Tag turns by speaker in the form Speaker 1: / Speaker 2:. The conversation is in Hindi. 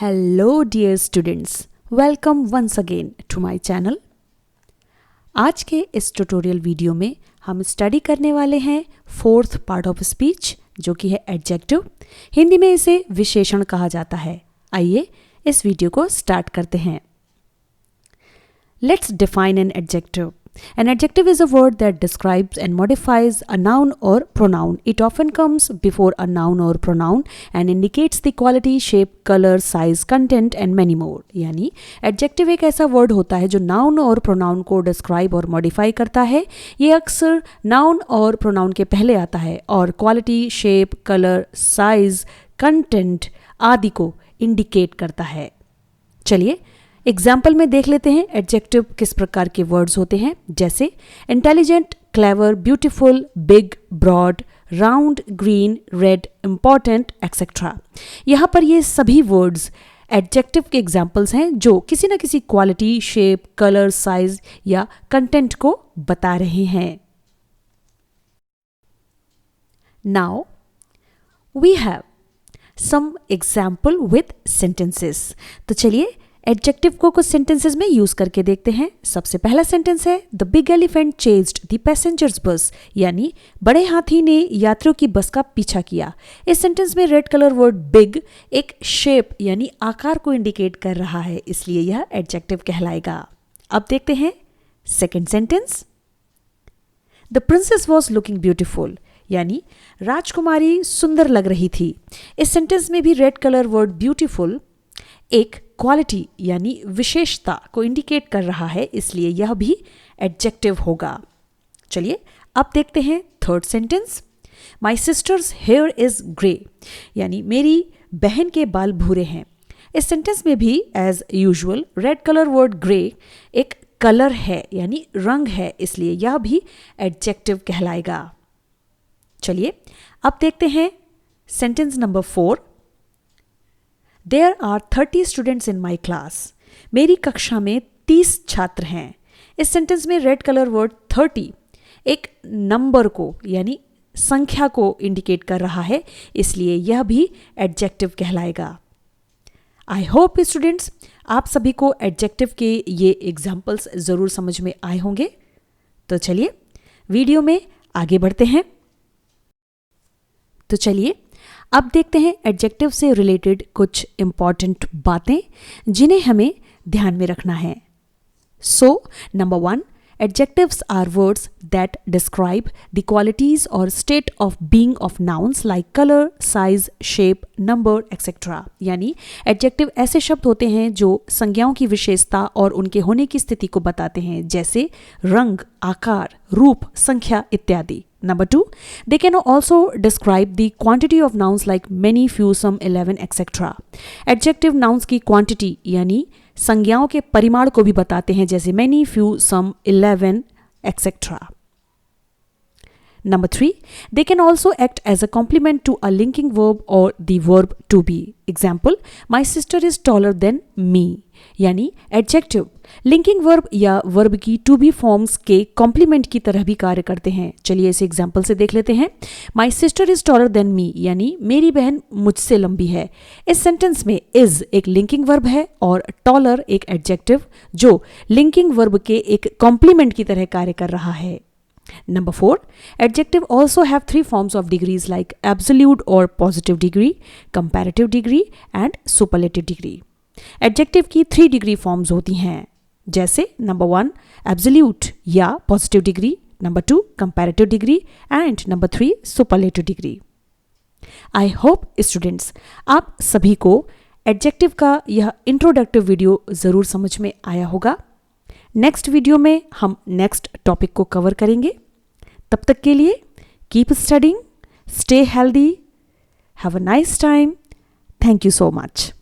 Speaker 1: Hello dear students, welcome once again to my channel. आज के इस ट्यूटोरियल वीडियो में हम स्टडी करने वाले हैं फोर्थ पार्ट ऑफ स्पीच, जो कि है एडजेक्टिव। हिंदी में इसे विशेषण कहा जाता है। आइए इस वीडियो को स्टार्ट करते हैं। Let's define an adjective. An adjective is a word that describes and modifies a noun or pronoun. It often comes before a noun or pronoun and indicates the quality, shape, color, size, content and many more. यानी adjective एक ऐसा word होता है जो noun और pronoun को describe और modify करता है। ये अक्सर noun और pronoun के पहले आता है और quality, shape, color, size, content आदि को indicate करता है। चलिए एग्जाम्पल में देख लेते हैं एडजेक्टिव किस प्रकार के वर्ड्स होते हैं, जैसे intelligent, clever, beautiful, big, broad, round, green, red, important etcetera. यहाँ पर ये सभी वर्ड्स एडजेक्टिव के एग्जाम्पल्स हैं जो किसी न किसी क्वालिटी, शेप, कलर, साइज या कंटेंट को बता रहे हैं। Now we have some example with sentences. तो चलिए एडजेक्टिव को कुछ सेंटेंसेस में यूज करके देखते हैं। सबसे पहला सेंटेंस है the big elephant chased the passengers बस, यानी बड़े हाथी ने यात्रियों की बस का पीछा किया। इस सेंटेंस में रेड कलर वर्ड बिग एक शेप यानी आकार को इंडिकेट कर रहा है, इसलिए यह एडजेक्टिव कहलाएगा। अब देखते हैं second sentence. The princess was looking beautiful, यानी राजकुमारी सुंदर लग रही थी। इस सेंटेंस में भी रेड कलर वर्ड ब्यूटीफुल एक क्वालिटी यानी विशेषता को इंडिकेट कर रहा है, इसलिए यह भी एडजेक्टिव होगा। चलिए अब देखते हैं third sentence. My sisters here is grey, यानी मेरी बहन के बाल भूरे हैं। इस सेंटेंस में भी as usual red colour word grey एक कलर है यानी रंग है, इसलिए यह भी एडजेक्टिव कहलाएगा। चलिए अब देखते हैं sentence number 4। There are 30 students in my class. मेरी कक्षा में 30 छात्र हैं। इस सेंटेंस में रेड कलर वर्ड 30 एक नंबर को यानी संख्या को इंडिकेट कर रहा है, इसलिए यह भी एडजेक्टिव कहलाएगा। आई होप स्टूडेंट्स आप सभी को एडजेक्टिव के ये एग्जाम्पल्स ज़रूर समझ में आए होंगे। तो चलिए वीडियो में आगे बढ़ते हैं। तो चलिए अब देखते हैं एडजेक्टिव से रिलेटेड कुछ इंपॉर्टेंट बातें जिन्हें हमें ध्यान में रखना है। So number 1, adjectives are words that describe the qualities और state of being of nouns like colour, size, shape, number etcetera. यानी एडजेक्टिव ऐसे शब्द होते हैं जो संज्ञाओं की विशेषता और उनके होने की स्थिति को बताते हैं, जैसे रंग, आकार, रूप, संख्या इत्यादि। Number 2, they can also describe the quantity of nouns like many, few, some, 11, etc. Adjective nouns की quantity यानी संज्ञाओं के परिमाण को भी बताते हैं, जैसे many, few, some, 11, etc. Number 3, they can also act as a complement to a linking verb or the verb to be. Example, my sister is taller than me. यानी एडजेक्टिव लिंकिंग वर्ब या वर्ब की टू बी फॉर्म्स के कॉम्प्लीमेंट की तरह भी कार्य करते हैं। चलिए इसे एग्जाम्पल से देख लेते हैं। My sister is taller than me, यानी मेरी बहन मुझसे लंबी है। इस सेंटेंस में इज एक लिंकिंग वर्ब है और टॉलर एक एडजेक्टिव जो लिंकिंग वर्ब के एक कॉम्प्लीमेंट की तरह कार्य कर रहा है। Number 4, adjective also have 3 forms of degrees like absolute or positive degree, comparative degree and superlative degree. Adjective की 3 डिग्री फॉर्म्स होती हैं, जैसे नंबर 1 एब्सोल्यूट या positive degree, number 2 comparative degree and number 3 superlative degree. I hope students आप सभी को एडजेक्टिव का यह इंट्रोडक्टिव वीडियो ज़रूर समझ में आया होगा। नेक्स्ट वीडियो में हम नेक्स्ट टॉपिक को कवर करेंगे। तब तक के लिए keep studying, stay healthy, have a nice time. Thank you so much.